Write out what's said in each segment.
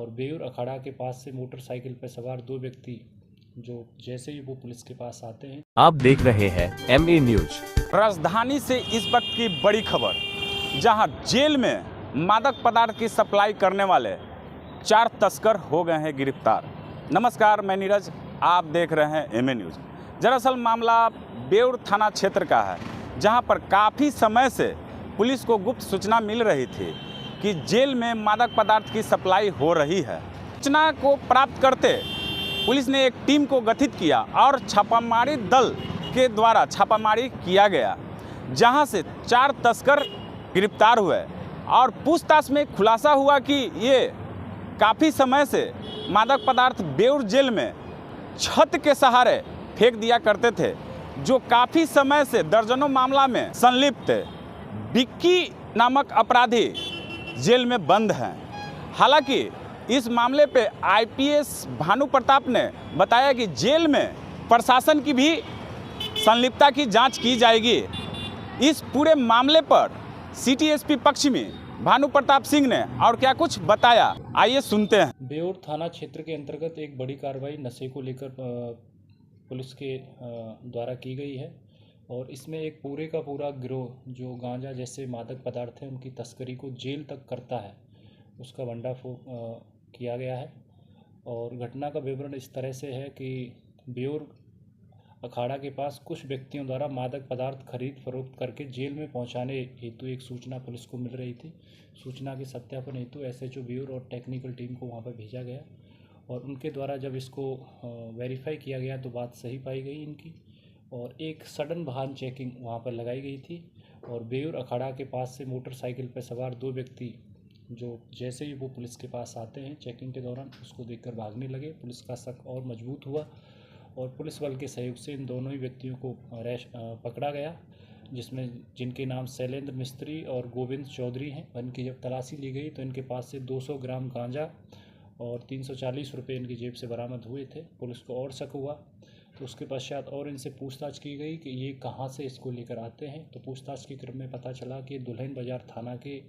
और बेऊर अखाड़ा के पास से मोटरसाइकिल पर सवार दो व्यक्ति जो जैसे ही वो पुलिस के पास आते हैं। आप देख रहे हैं MA न्यूज। राजधानी से इस वक्त की बड़ी खबर, जहां जेल में मादक पदार्थ की सप्लाई करने वाले 4 तस्कर हो गए हैं गिरफ्तार। नमस्कार, मैं नीरज, आप देख रहे हैं MA न्यूज। दरअसल मामला बेऊर थाना क्षेत्र का है, जहां पर काफ़ी समय से पुलिस को गुप्त सूचना मिल रही थी कि जेल में मादक पदार्थ की सप्लाई हो रही है। सूचना को प्राप्त करते पुलिस ने एक टीम को गठित किया और छापामारी दल के द्वारा छापामारी किया गया, जहां से 4 तस्कर गिरफ्तार हुए और पूछताछ में खुलासा हुआ कि ये काफ़ी समय से मादक पदार्थ बेऊर जेल में छत के सहारे फेंक दिया करते थे, जो काफ़ी समय से दर्जनों मामला में संलिप्त बिक्की नामक अपराधी जेल में बंद हैं। हालांकि इस मामले पे IPS भानु प्रताप ने बताया कि जेल में प्रशासन की भी संलिप्तता की जांच की जाएगी। इस पूरे मामले पर सिटी SP पश्चिमी भानु प्रताप सिंह ने और क्या कुछ बताया, आइए सुनते हैं। बेऊर थाना क्षेत्र के अंतर्गत एक बड़ी कार्रवाई नशे को लेकर पुलिस के द्वारा की गई है और इसमें एक पूरे का पूरा गिरोह जो गांजा जैसे मादक पदार्थ हैं उनकी तस्करी को जेल तक करता है, उसका भंडाफोड़ किया गया है। और घटना का विवरण इस तरह से है कि बेऊर अखाड़ा के पास कुछ व्यक्तियों द्वारा मादक पदार्थ खरीद फरोख्त करके जेल में पहुंचाने हेतु एक सूचना पुलिस को मिल रही थी। सूचना के सत्यापन हेतु SHO बेऊर और टेक्निकल टीम को वहां पर भेजा गया और उनके द्वारा जब इसको वेरीफाई किया गया तो बात सही पाई गई इनकी, और एक सडन वाहन चेकिंग वहां पर लगाई गई थी और बेऊर अखाड़ा के पास से मोटरसाइकिल पर सवार दो व्यक्ति जो जैसे ही वो पुलिस के पास आते हैं चेकिंग के दौरान उसको देखकर भागने लगे। पुलिस का शक और मजबूत हुआ और पुलिस बल के सहयोग से इन दोनों ही व्यक्तियों को पकड़ा गया, जिनके नाम शैलेंद्र मिस्त्री और गोविंद चौधरी हैं। इनकी जब तलाशी ली गई तो इनके पास से 200 ग्राम गांजा और 340 रुपये इनकी जेब से बरामद हुए थे। पुलिस को और शक हुआ तो उसके पश्चात और इनसे पूछताछ की गई कि ये कहाँ से इसको लेकर आते हैं। तो पूछताछ के क्रम में पता चला कि दुल्हिन बाजार थाना के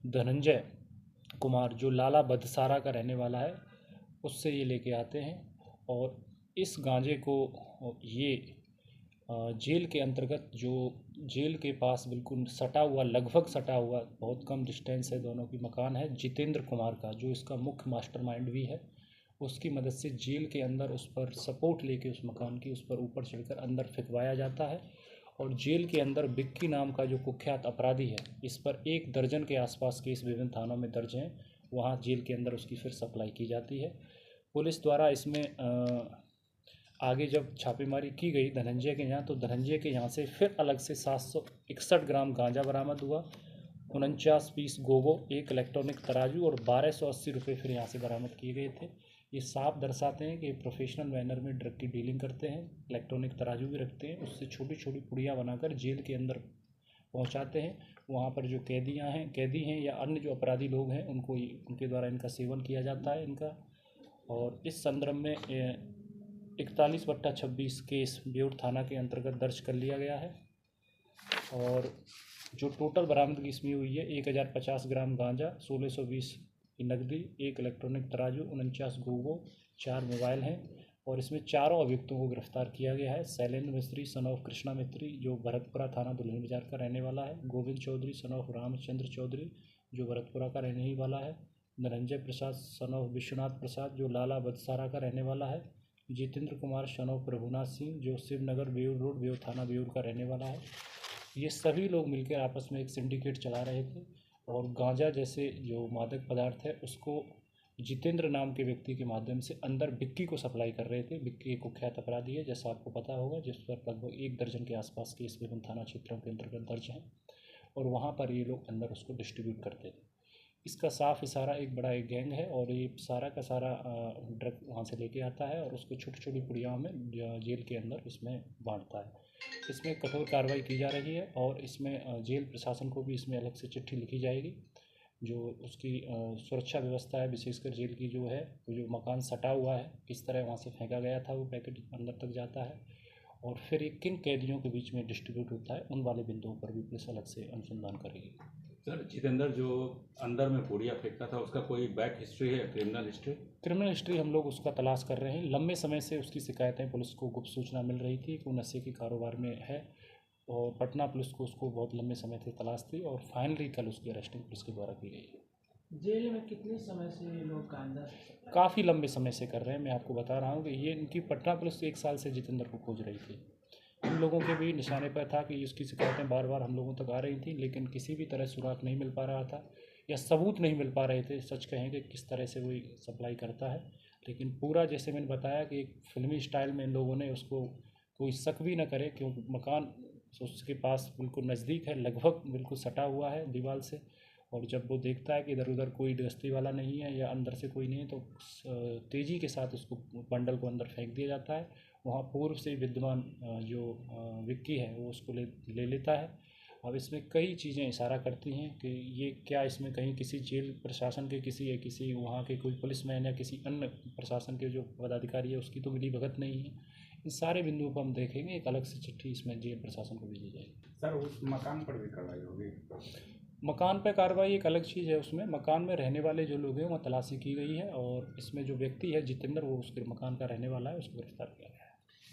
धनंजय कुमार जो लाला बदसारा का रहने वाला है, उससे ये लेके आते हैं और इस गांजे को ये जेल के अंतर्गत जो जेल के पास बिल्कुल सटा हुआ, लगभग सटा हुआ, बहुत कम डिस्टेंस है दोनों की, मकान है जितेंद्र कुमार का, जो इसका मुख्य मास्टरमाइंड भी है। उसकी मदद से जेल के अंदर उस पर सपोर्ट लेके उस मकान की उस पर ऊपर चढ़कर अंदर फेंकवाया जाता है और जेल के अंदर बिक्की नाम का जो कुख्यात अपराधी है, इस पर 1 दर्जन के आसपास केस विभिन्न थानों में दर्ज हैं। वहाँ जेल के अंदर उसकी फिर सप्लाई की जाती है। पुलिस द्वारा इसमें आगे जब छापेमारी की गई धनंजय के यहाँ, तो धनंजय के यहाँ से फिर अलग से 761 ग्राम गांजा बरामद हुआ, 49 पीस गोगो, 1 इलेक्ट्रॉनिक तराजू और 1280 रुपये फिर यहाँ से बरामद किए गए थे। ये साफ दर्शाते हैं कि प्रोफेशनल मैनर में ड्रग की डीलिंग करते हैं। इलेक्ट्रॉनिक तराजू भी रखते हैं, उससे छोटी छोटी पुड़ियाँ बनाकर जेल के अंदर पहुंचाते हैं। वहां पर जो कैदी हैं या अन्य जो अपराधी लोग हैं उनको उनके द्वारा इनका सेवन किया जाता है इनका। और इस संदर्भ में 41/26 केस बेऊर थाना के अंतर्गत दर्ज कर लिया गया है और जो टोटल बरामदगी इसमें हुई है 1050 ग्राम गांजा, 1620 की नकदी, 1 इलेक्ट्रॉनिक तराजू, 49 गोगो, 4 मोबाइल हैं और इसमें 4 अभियुक्तों को गिरफ्तार किया गया है। शैलेंद्र मिस्त्री सन ऑफ कृष्णा मिस्त्री जो भरतपुरा थाना दुल्हिन बाजार का रहने वाला है, गोविंद चौधरी सन ऑफ रामचंद्र चौधरी जो भरतपुरा का रहने ही वाला है, धनंजय प्रसाद सन ऑफ विश्वनाथ प्रसाद जो लाला बदसारा का रहने वाला है, जितेंद्र कुमार सन ऑफ प्रभुनाथ सिंह जो शिवनगर बेऊर रोड बेऊर थाना बेऊर का रहने वाला है। ये सभी लोग मिलकर आपस में एक सिंडिकेट चला रहे थे और गांजा जैसे जो मादक पदार्थ है उसको जितेंद्र नाम के व्यक्ति के माध्यम से अंदर बिक्की को सप्लाई कर रहे थे। बिक्की एक कुख्यात अपराधी है, जैसा आपको पता होगा, जिस पर लगभग 1 दर्जन के आसपास केस विभिन्न थाना क्षेत्रों के अंतर्गत दर्ज हैं और वहाँ पर ये लोग अंदर उसको डिस्ट्रीब्यूट करते थे। इसका साफ इशारा एक बड़ा एक गैंग है और ये सारा का सारा ड्रग वहाँ से लेके आता है और उसको छोटी छोटी पुड़ियाओं में जेल के अंदर इसमें बांटता है। इसमें कठोर कार्रवाई की जा रही है और इसमें जेल प्रशासन को भी इसमें अलग से चिट्ठी लिखी जाएगी। जो उसकी सुरक्षा व्यवस्था है, विशेषकर जेल की जो है, जो मकान सटा हुआ है, किस तरह वहाँ से फेंका गया था वो पैकेट अंदर तक जाता है और फिर किन कैदियों के बीच में डिस्ट्रीब्यूट होता है, उन वाले बिंदुओं पर भी पुलिस अलग से अनुसंधान करेगी। सर जितेंद्र जो अंदर में पूड़िया फेंकता था उसका कोई बैक हिस्ट्री है, क्रिमिनल हिस्ट्री? क्रिमिनल हिस्ट्री हम लोग उसका तलाश कर रहे हैं। लंबे समय से उसकी शिकायतें पुलिस को गुप्त सूचना मिल रही थी कि वो नशे के कारोबार में है और पटना पुलिस को उसको बहुत लंबे समय से तलाश थी और फाइनली कल उसकी अरेस्टिंग पुलिस के द्वारा की गई है। जेल में कितने समय से ये लोग गांजा काफ़ी लंबे समय से कर रहे हैं। मैं आपको बता रहा हूँ कि ये इनकी पटना पुलिस 1 साल से जितेंद्र को खोज रही थी। हम लोगों के भी निशाने पर था कि उसकी शिकायतें बार बार हम लोगों तक आ रही थी, लेकिन किसी भी तरह सुराग नहीं मिल पा रहा था या सबूत नहीं मिल पा रहे थे। सच कहें कि किस तरह से वो सप्लाई करता है, लेकिन पूरा जैसे मैंने बताया कि एक फिल्मी स्टाइल में इन लोगों ने उसको कोई शक भी ना करे, क्योंकि मकान उसके पास बिल्कुल नज़दीक है, लगभग बिल्कुल सटा हुआ है दीवार से। और जब वो देखता है कि इधर उधर कोई गश्ती वाला नहीं है या अंदर से कोई नहीं है, तो तेज़ी के साथ उसको बंडल को अंदर फेंक दिया जाता है। वहाँ पूर्व से विद्यमान जो विक्की है वो उसको ले लेता है। अब इसमें कई चीज़ें इशारा करती हैं कि ये क्या इसमें कहीं किसी जेल प्रशासन के किसी वहाँ के कोई पुलिसमैन या किसी अन्य प्रशासन के जो पदाधिकारी है उसकी तो मिली भगत नहीं है। इन सारे बिंदुओं पर हम देखेंगे, एक अलग से चिट्ठी इसमें जेल प्रशासन को भेजी जाएगी। सर उस मकान पर भी कार्रवाई होगी? मकान पर कार्रवाई एक अलग चीज़ है। उसमें मकान में रहने वाले जो लोग हैं वहाँ तलाशी की गई है और इसमें जो व्यक्ति है जितेंद्र वो उसके मकान का रहने वाला है, उसको गिरफ्तार किया गया है।